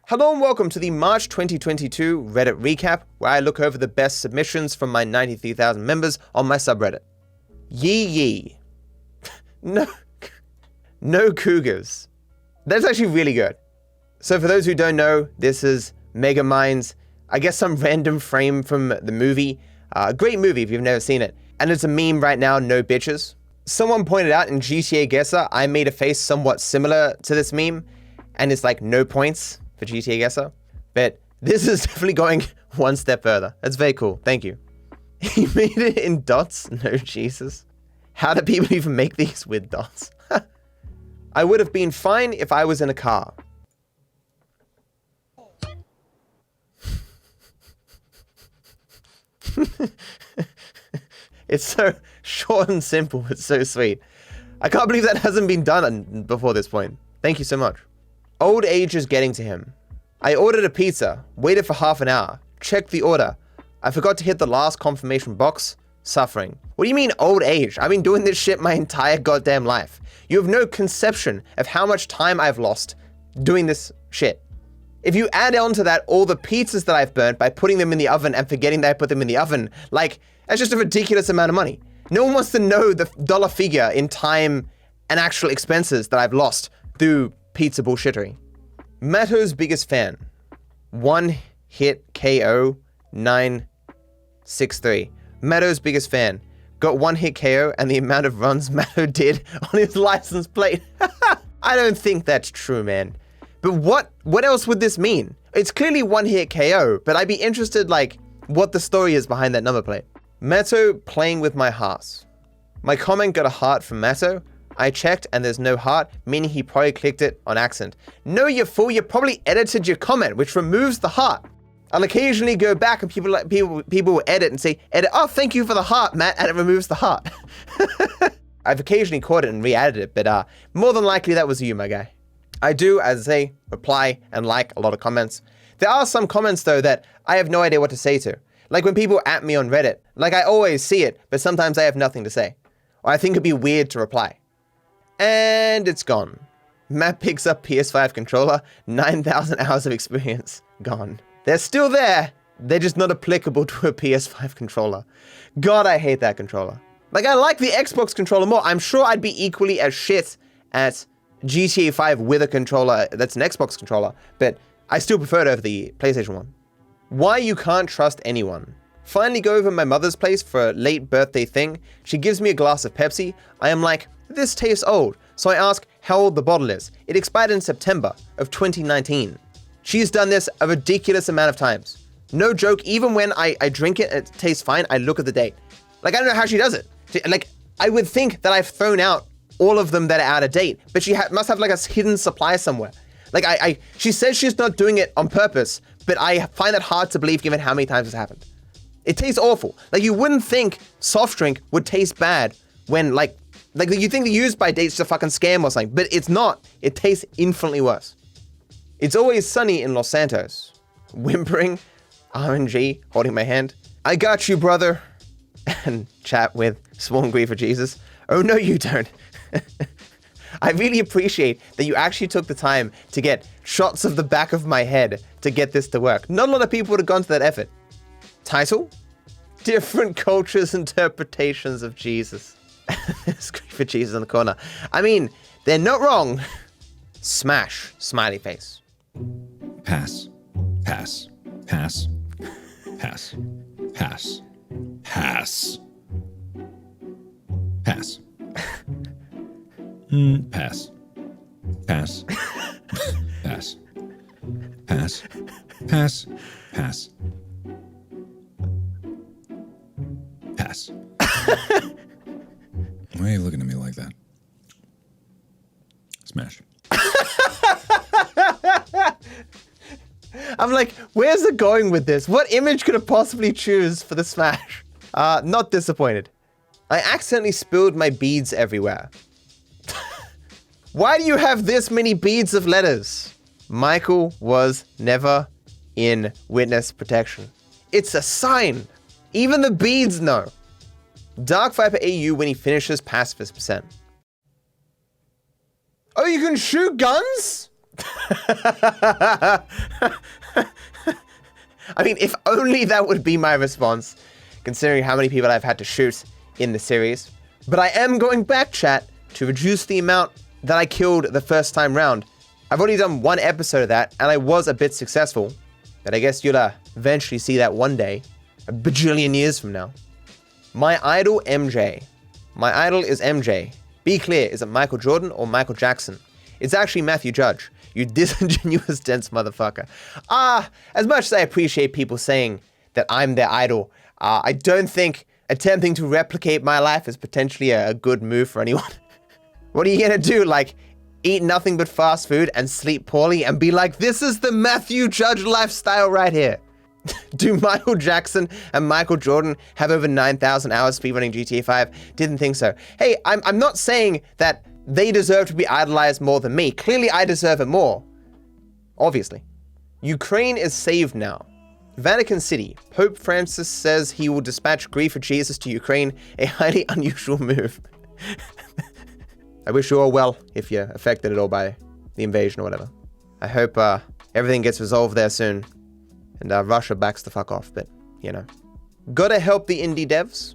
Hello and welcome to the March 2022 Reddit recap, where I look over the best submissions from my 93,000 members on my subreddit. Yee. No cougars. That's actually really good. So for those who don't know, this is Megamind's, I guess some random frame from the movie. Great movie if you've never seen it. And it's a meme right now, no bitches. Someone pointed out in GTA Guesser, I made a face somewhat similar to this meme, and it's like no points for GTA Guesser. But this is definitely going one step further. That's very cool. Thank you. He made it in dots? No, Jesus. How do people even make these with dots? I would have been fine if I was in a car. It's so short and simple. It's so sweet. I can't believe that hasn't been done before this point. Thank you so much. Old age is getting to him. I ordered a pizza, waited for half an hour, checked the order. I forgot to hit the last confirmation box. Suffering. What do you mean old age? I've been doing this shit my entire goddamn life. You have no conception of how much time I've lost doing this shit. If you add on to that all the pizzas that I've burnt by putting them in the oven and forgetting that I put them in the oven, like, that's just a ridiculous amount of money. No one wants to know the dollar figure in time and actual expenses that I've lost through pizza bullshittery. Matto's biggest fan. One hit KO 963. Matto's biggest fan. Got one hit KO and the amount of runs Matto did on his license plate. I don't think that's true, man. But what else would this mean? It's clearly one hit KO, but I'd be interested, like, what the story is behind that number plate. Matto playing with my hearts. My comment got a heart from Matto. I checked and there's no heart, meaning he probably clicked it on accident. No, you fool, you probably edited your comment, which removes the heart. I'll occasionally go back and people will edit and say, oh, thank you for the heart, Matt, and it removes the heart. I've occasionally caught it and re-added it, but more than likely that was you, my guy. I do, as I say, reply and like a lot of comments. There are some comments, though, that I have no idea what to say to. Like when people at me on Reddit. Like I always see it, but sometimes I have nothing to say. Or I think it'd be weird to reply. And it's gone. Matt picks up PS5 controller, 9,000 hours of experience. Gone. They're still there. They're just not applicable to a PS5 controller. God, I hate that controller. Like, I like the Xbox controller more. I'm sure I'd be equally as shit at GTA 5 with a controller that's an Xbox controller, but I still prefer it over the PlayStation one. Why you can't trust anyone. Finally go over my mother's place for a late birthday thing. She gives me a glass of Pepsi. I am like, this tastes old. So I ask how old the bottle is. It expired in September of 2019. She's done this a ridiculous amount of times. No joke, even when I drink it and it tastes fine, I look at the date. Like, I don't know how she does it. Like, I would think that I've thrown out all of them that are out of date, but she must have like a hidden supply somewhere. Like, she says she's not doing it on purpose, but I find it hard to believe given how many times it's happened. It tastes awful. Like, you wouldn't think soft drink would taste bad when, like you think the use by date's a fucking scam or something, but it's not. It tastes infinitely worse. It's always sunny in Los Santos. Whimpering, RNG, holding my hand. I got you, brother. And chat with Sworn Grief for Jesus. Oh, no, you don't. I really appreciate that you actually took the time to get shots of the back of my head to get this to work. Not a lot of people would have gone to that effort. Title? Different cultures' interpretations of Jesus. Grief for Jesus in the corner. I mean, they're not wrong. Smash. Smiley face. Pass. Pass. Pass. Pass. Pass. Pass. Pass. Pass. Pass. Pass. Pass. Pass. Pass. Pass. Why are you looking at me like that? Smash. I'm like, where's it going with this? What image could it possibly choose for the smash? Not disappointed. I accidentally spilled my beads everywhere. Why do you have this many beads of letters? Michael was never in witness protection. It's a sign. Even the beads know. DarkViperAU when he finishes pacifist percent. Oh, you can shoot guns? I mean, if only that would be my response, considering how many people I've had to shoot in the series. But I am going back, chat, to reduce the amount that I killed the first time round. I've only done one episode of that, and I was a bit successful. But I guess you'll eventually see that one day, a bajillion years from now. My idol, MJ. My idol is MJ. Be clear, is it Michael Jordan or Michael Jackson? It's actually Matthew Judge. You disingenuous, dense motherfucker. As much as I appreciate people saying that I'm their idol, I don't think attempting to replicate my life is potentially a good move for anyone. What are you gonna do? Like, eat nothing but fast food and sleep poorly and be like, this is the Matthew Judge lifestyle right here? Do Michael Jackson and Michael Jordan have over 9,000 hours speedrunning GTA 5? Didn't think so. Hey, I'm not saying that they deserve to be idolized more than me. Clearly, I deserve it more. Obviously. Ukraine is saved now. Vatican City. Pope Francis says he will dispatch grief for Jesus to Ukraine. A highly unusual move. I wish you all well if you're affected at all by the invasion or whatever. I hope everything gets resolved there soon. And Russia backs the fuck off, but, you know. Gotta help the indie devs.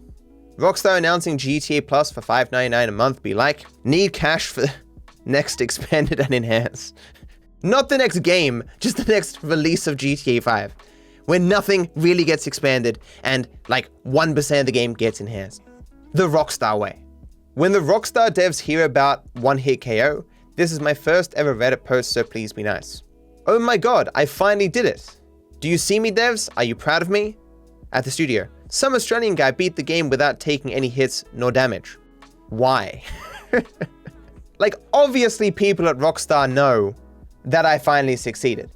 Rockstar announcing GTA Plus for $5.99 a month be like, need cash for the next expanded and enhanced. Not the next game, just the next release of GTA 5, where nothing really gets expanded and like 1% of the game gets enhanced. The Rockstar way. When the Rockstar devs hear about One Hit KO, this is my first ever Reddit post, so please be nice. Oh my god, I finally did it. Do you see me, devs? Are you proud of me? At the studio. Some Australian guy beat the game without taking any hits nor damage. Why? Like, obviously people at Rockstar know that I finally succeeded.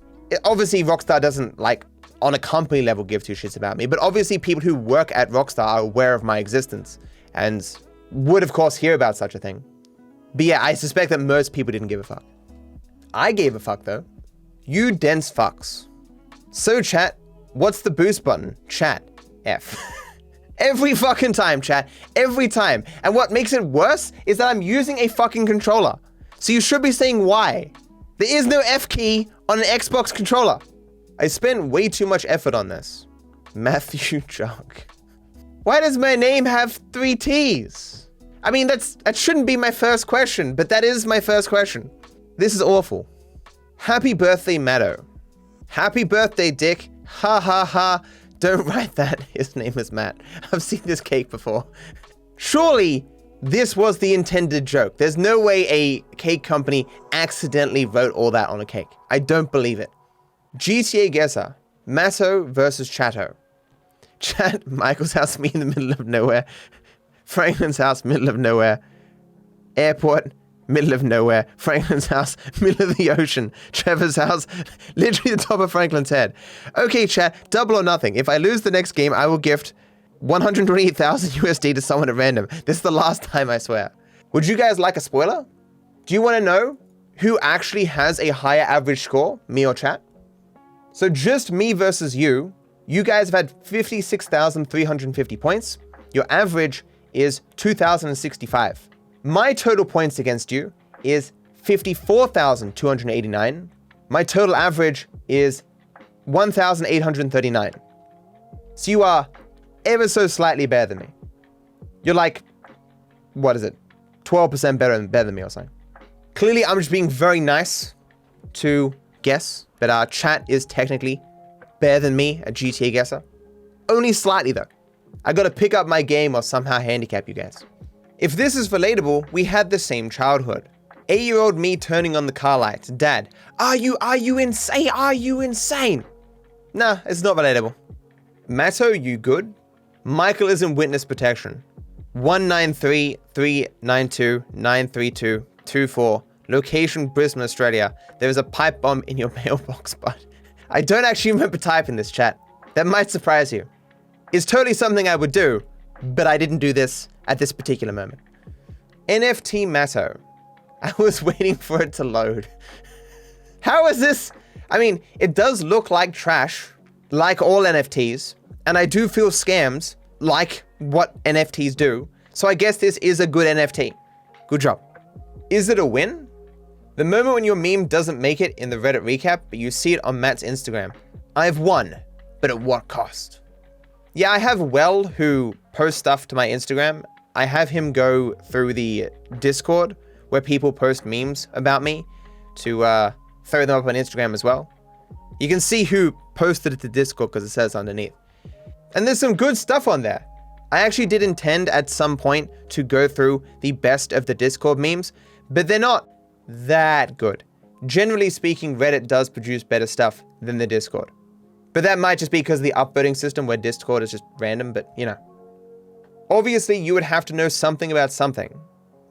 Obviously Rockstar doesn't, like, on a company level give two shits about me, but obviously people who work at Rockstar are aware of my existence and would of course hear about such a thing. But yeah, I suspect that most people didn't give a fuck. I gave a fuck though. You dense fucks. So chat, what's the boost button? Chat. F. Every fucking time, chat. Every time. And what makes it worse is that I'm using a fucking controller. So you should be saying Y. There is no F key on an Xbox controller. I spent way too much effort on this. Matthew Jug. Why does my name have 3 T's? I mean, that shouldn't be my first question, but that is my first question. This is awful. Happy birthday, Matto. Happy birthday, Dick. Ha ha ha. Don't write that. His name is Matt. I've seen this cake before. Surely this was the intended joke. There's no way a cake company accidentally wrote all that on a cake. I don't believe it. GTA guesser. Matto versus Chatto. Chat, Michael's house, me in the middle of nowhere. Franklin's house, middle of nowhere. Airport, middle of nowhere. Franklin's house, middle of the ocean. Trevor's house, literally the top of Franklin's head. Okay, chat, double or nothing. If I lose the next game, I will gift 128,000 USD to someone at random. This is the last time, I swear. Would you guys like a spoiler? Do you want to know who actually has a higher average score, me or chat? So just me versus you. You guys have had 56,350 points. Your average is 2,065. My total points against you is 54,289. My total average is 1,839. So you are ever so slightly better than me. You're like, what is it? 12% better than me or something. Clearly, I'm just being very nice to guess, but our chat is technically better than me, a GTA guesser. Only slightly though. I gotta pick up my game or somehow handicap you guys. If this is relatable, we had the same childhood. 8-year-old me turning on the car lights. Dad, are you insane? Are you insane? Nah, it's not relatable. Matto, you good? Michael is in witness protection. 193-392-932-24. Location, Brisbane, Australia. There is a pipe bomb in your mailbox, but I don't actually remember typing this, chat. That might surprise you. It's totally something I would do, but I didn't do this at this particular moment. NFT Matto. I was waiting for it to load. How is this? I mean, it does look like trash, like all NFTs, and I do feel scammed, like what NFTs do. So I guess this is a good NFT. Good job. Is it a win? The moment when your meme doesn't make it in the Reddit recap, but you see it on Matt's Instagram. I've won, but at what cost? Yeah, I have Well, who posts stuff to my Instagram. I have him go through the Discord where people post memes about me to throw them up on Instagram as well. You can see who posted it to Discord because it says underneath. And there's some good stuff on there. I actually did intend at some point to go through the best of the Discord memes, but they're not that good. Generally speaking, Reddit does produce better stuff than the Discord. But that might just be because of the upvoting system where Discord is just random, but you know. Obviously, you would have to know something about something.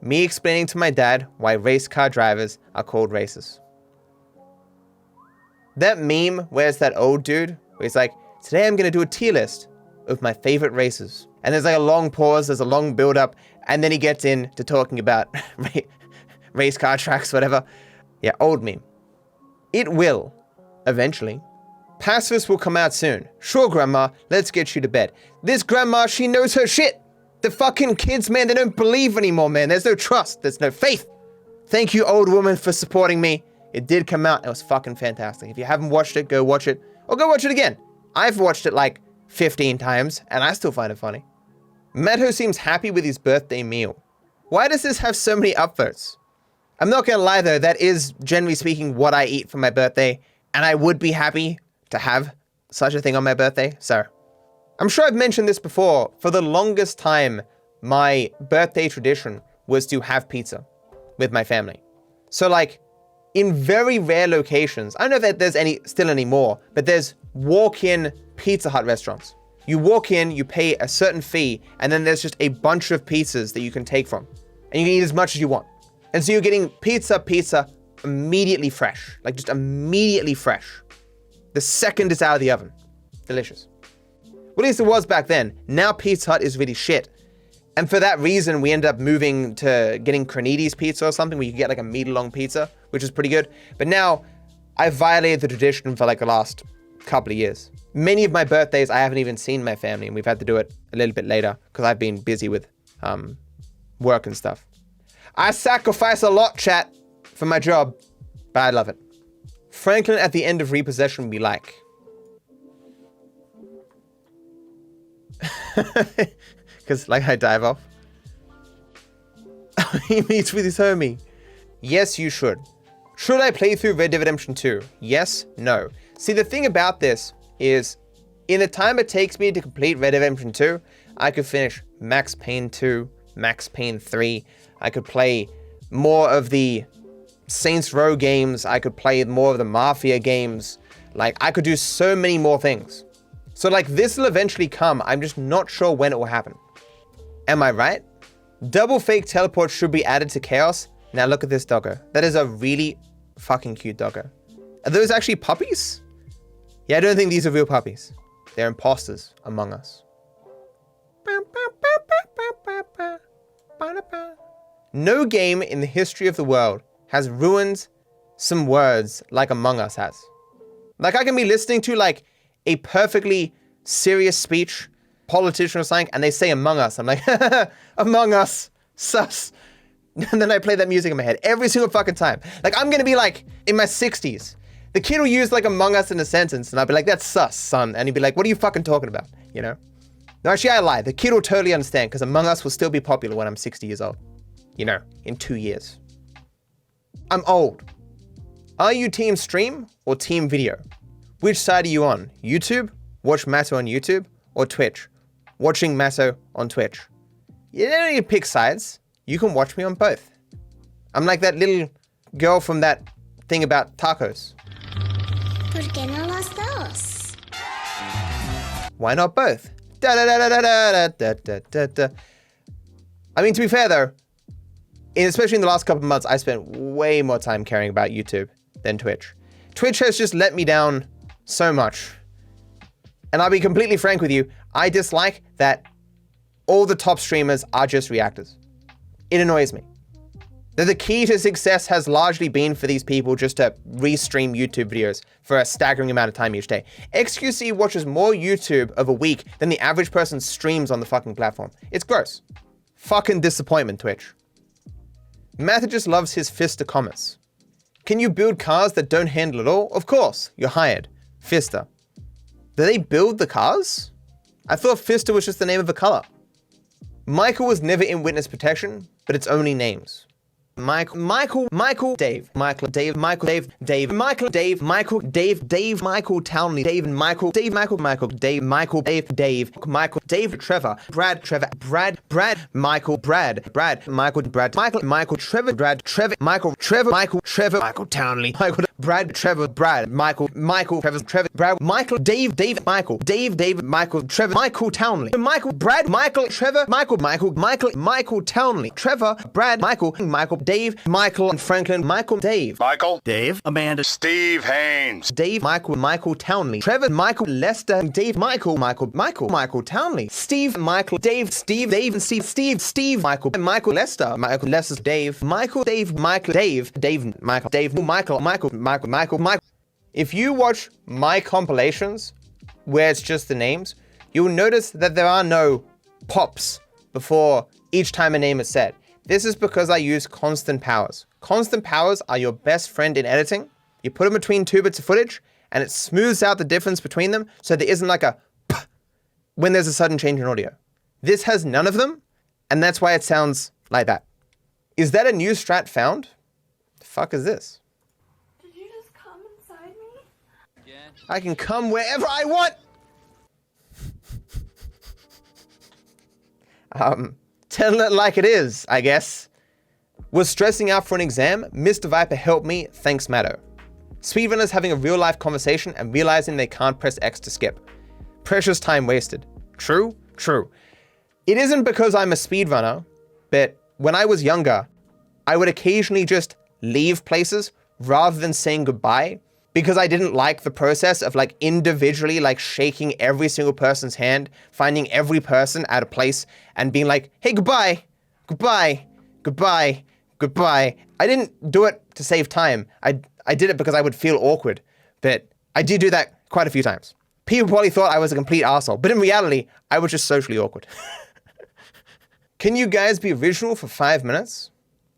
Me explaining to my dad why race car drivers are called racist. That meme where it's that old dude where he's like, today I'm going to do a tier list of my favorite races. And there's like a long pause, there's a long build up, and then he gets into talking about race car tracks, whatever. Yeah, old meme. It will, eventually. Pacifist will come out soon. Sure, Grandma, let's get you to bed. This grandma, she knows her shit. The fucking kids, man, they don't believe anymore, man. There's no trust. There's no faith. Thank you, old woman, for supporting me. It did come out. It was fucking fantastic. If you haven't watched it, go watch it. Or go watch it again. I've watched it like 15 times, and I still find it funny. Madho seems happy with his birthday meal. Why does this have so many upvotes? I'm not gonna lie though, that is, generally speaking, what I eat for my birthday, and I would be happy to have such a thing on my birthday, so. I'm sure I've mentioned this before, for the longest time, my birthday tradition was to have pizza with my family. So like, in very rare locations, I don't know if there's still any more, but there's walk-in Pizza Hut restaurants. You walk in, you pay a certain fee, and then there's just a bunch of pizzas that you can take from. And you can eat as much as you want. And so you're getting pizza immediately fresh. Like just immediately fresh. The second it's out of the oven. Delicious. Well, at least it was back then. Now Pizza Hut is really shit. And for that reason, we ended up moving to getting Cronides pizza or something where you can get like a meter-long pizza, which is pretty good. But now, I've violated the tradition for like the last couple of years. Many of my birthdays, I haven't even seen my family, and we've had to do it a little bit later because I've been busy with work and stuff. I sacrifice a lot, chat, for my job, but I love it. Franklin at the end of Repossession would be like... Because, like, I dive off. He meets with his homie. Yes, you should. Should I play through Red Dead Redemption 2? Yes, no. See, the thing about this is, in the time it takes me to complete Red Dead Redemption 2, I could finish Max Payne 2, Max Payne 3. I could play more of the Saints Row games. I could play more of the Mafia games. Like, I could do so many more things. So, like, this will eventually come. I'm just not sure when it will happen. Am I right? Double fake teleport should be added to Chaos. Now look at this doggo. That is a really fucking cute doggo. Are those actually puppies? Yeah, I don't think these are real puppies. They're imposters among us. No game in the history of the world has ruined some words like Among Us has. Like, I can be listening to like a perfectly serious speech, politician or something, and they say Among Us. I'm like, Among Us, sus. And then I play that music in my head every single fucking time. Like, I'm gonna be like in my 60s. The kid will use like Among Us in a sentence, and I'll be like, that's sus, son. And he'd be like, what are you fucking talking about? You know? No, actually, I lie. The kid will totally understand, because Among Us will still be popular when I'm 60 years old. You know, in 2 years. I'm old. Are you team stream or team video? Which side are you on? YouTube? Watch Matto on YouTube? Or Twitch? Watching Matto on Twitch? You don't need to pick sides. You can watch me on both. I'm like that little girl from that thing about tacos. ¿Por qué no los dos? Why not both? Da da da da da da da da da. I mean, to be fair though, especially in the last couple of months, I spent way more time caring about YouTube than Twitch. Twitch has just let me down so much. And I'll be completely frank with you, I dislike that all the top streamers are just reactors. It annoys me. That the key to success has largely been for these people just to restream YouTube videos for a staggering amount of time each day. XQC watches more YouTube of a week than the average person streams on the fucking platform. It's gross. Fucking disappointment, Twitch. Matthew just loves his fist of comets. Can you build cars that don't handle at all? Of course, you're hired. Fister. Do they build the cars? I thought Fister was just the name of a color. Michael was never in witness protection, but it's only names. Michael, Dave, Michael, Dave, Michael, Dave, Michael, Dave, Michael, Dave, Michael, Townley, Dave, and Michael, Dave, Michael, Dave, Michael, Dave, Michael, Dave, Trevor, Brad, Michael, Brad, Michael, Trevor, Michael, Townley, Michael, Brad, Trevor, Trevor, Brad, Michael, Dave, Michael, Trevor, Michael, Townley, Michael, Brad, Michael, Trevor, Michael, Townley, Trevor, Brad, Michael, Dave, Michael, and Franklin, Michael, Dave. Michael, Dave, Amanda, Steve Haynes, Dave, Michael, Townley, Trevor, Michael, Lester, Dave, Michael, Townley, Steve, Michael, Dave, and Steve, Michael, Lester, Lester's Dave, Michael, Michael. If you watch my compilations, where it's just the names, you'll notice that there are no pops before each time a name is said. This is because I use constant powers. Constant powers are your best friend in editing. You put them between 2 bits of footage, and it smooths out the difference between them, so there isn't like a p when there's a sudden change in audio. This has none of them, and that's why it sounds like that. Is that a new strat found? The fuck is this? Did you just come inside me? Yeah. I can come wherever I want! Telling it like it is, I guess. Was stressing out for an exam? Mr. Viper helped me, thanks Matto. Speedrunners having a real life conversation and realizing they can't press X to skip. Precious time wasted. True? True. It isn't because I'm a speedrunner, but when I was younger, I would occasionally just leave places rather than saying goodbye because I didn't like the process of like individually like shaking every single person's hand, finding every person at a place and being like, hey, goodbye, goodbye, goodbye, goodbye. I didn't do it to save time. I did it because I would feel awkward, but I did do that quite a few times. People probably thought I was a complete arsehole, but in reality, I was just socially awkward. Can you guys be original for 5 minutes?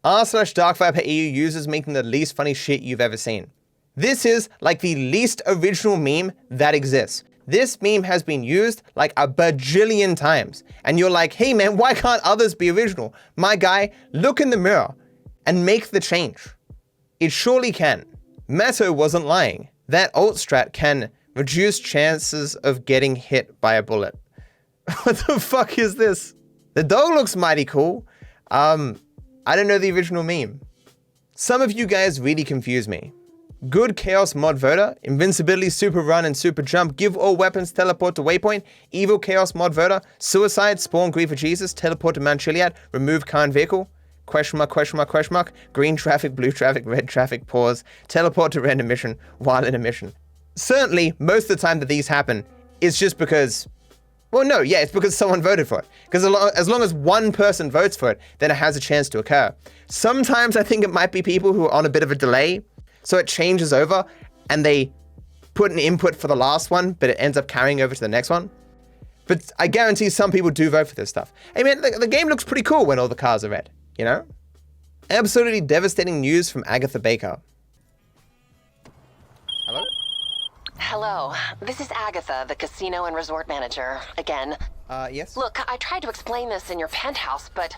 r/DarkViperAU users making the least funny shit you've ever seen. This is like the least original meme that exists. This meme has been used like a bajillion times. And you're like, hey man, why can't others be original? My guy, look in the mirror and make the change. It surely can. Matto wasn't lying. That alt strat can reduce chances of getting hit by a bullet. What the fuck is this? The dog looks mighty cool. I don't know the original meme. Some of you guys really confuse me. Good Chaos Mod Voter, Invincibility, Super Run, and Super Jump, Give all weapons, teleport to Waypoint, Evil Chaos Mod Voter, Suicide, Spawn Grief of Jesus, Teleport to Mount Chiliad, Remove Current Vehicle, question mark, green traffic, blue traffic, red traffic, pause, teleport to random mission while in a mission. Certainly, most of the time that these happen, it's just because, well, no, yeah, it's because someone voted for it. Because as long as one person votes for it, then it has a chance to occur. Sometimes I think it might be people who are on a bit of a delay, so it changes over and they put an input for the last one, but it ends up carrying over to the next one. But I guarantee some people do vote for this stuff. I mean, the game looks pretty cool when all the cars are red, you know? Absolutely devastating news from Agatha Baker. Hello? Hello, this is Agatha, the casino and resort manager, again. Yes? Look, I tried to explain this in your penthouse, but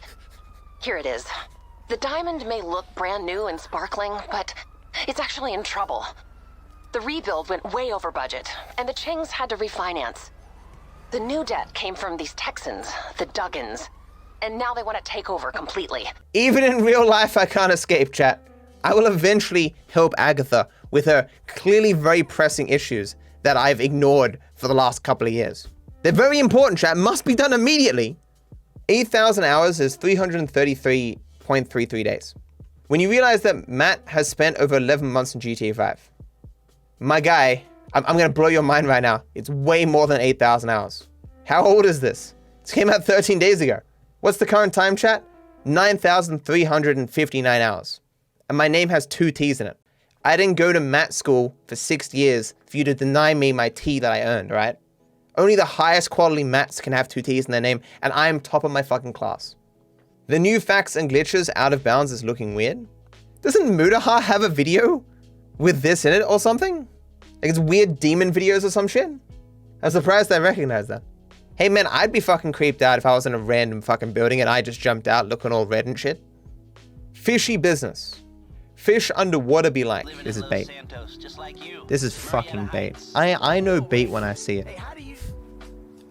here it is. The diamond may look brand new and sparkling, but it's actually in trouble. The rebuild went way over budget, and the Chings had to refinance. The new debt came from these Texans, the Duggins, and now they want to take over completely. Even in real life, I can't escape, chat. I will eventually help Agatha with her clearly very pressing issues that I've ignored for the last couple of years. They're very important, chat. Must be done immediately. 8,000 hours is 333.33 days. When you realize that Matt has spent over 11 months in GTA 5. My guy, I'm gonna blow your mind right now. It's way more than 8,000 hours. How old is this? This came out 13 days ago. What's the current time, chat? 9,359 hours. And my name has 2 T's in it. I didn't go to Matt school for 6 years for you to deny me my T that I earned, right? Only the highest quality Matts can have 2 T's in their name, and I am top of my fucking class. The new facts and glitches out of bounds is looking weird. Doesn't Mutaha have a video with this in it or something? Like it's weird demon videos or some shit? I'm surprised I recognize that. Hey man, I'd be fucking creeped out if I was in a random fucking building and I just jumped out looking all red and shit. Fishy business. Fish underwater be like. This is bait. This is fucking bait. I know bait when I see it.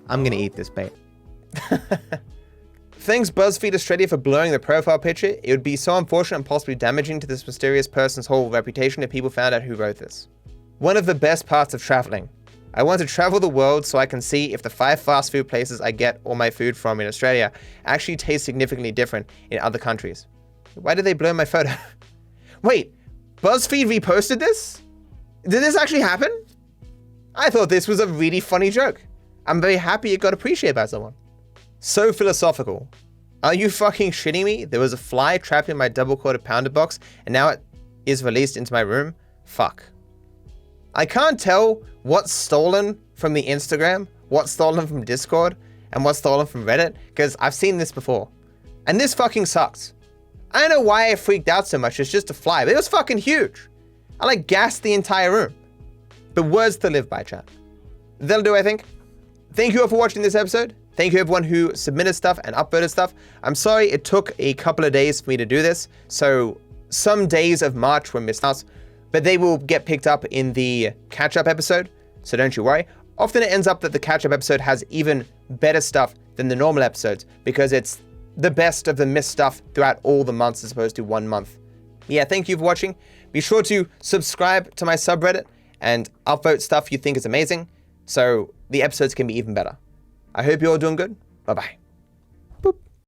I'm gonna eat this bait. Thanks BuzzFeed Australia for blurring the profile picture. It would be so unfortunate and possibly damaging to this mysterious person's whole reputation if people found out who wrote this. One of the best parts of traveling. I want to travel the world so I can see if the 5 fast food places I get all my food from in Australia actually taste significantly different in other countries. Why did they blur my photo? Wait, BuzzFeed reposted this? Did this actually happen? I thought this was a really funny joke. I'm very happy it got appreciated by someone. So philosophical. Are you fucking shitting me? There was a fly trapped in my double-quarter pounder box and now it is released into my room? Fuck. I can't tell what's stolen from the Instagram, what's stolen from Discord, and what's stolen from Reddit, because I've seen this before. And this fucking sucks. I don't know why I freaked out so much, it's just a fly, but it was fucking huge. I like gassed the entire room. But words to live by, chat. That'll do, I think. Thank you all for watching this episode. Thank you everyone who submitted stuff and upvoted stuff. I'm sorry it took a couple of days for me to do this, so some days of March were missed out, but they will get picked up in the catch-up episode, so don't you worry. Often it ends up that the catch-up episode has even better stuff than the normal episodes, because it's the best of the missed stuff throughout all the months as opposed to 1 month. Yeah, thank you for watching. Be sure to subscribe to my subreddit and upvote stuff you think is amazing, so the episodes can be even better. I hope you're all doing good. Bye-bye.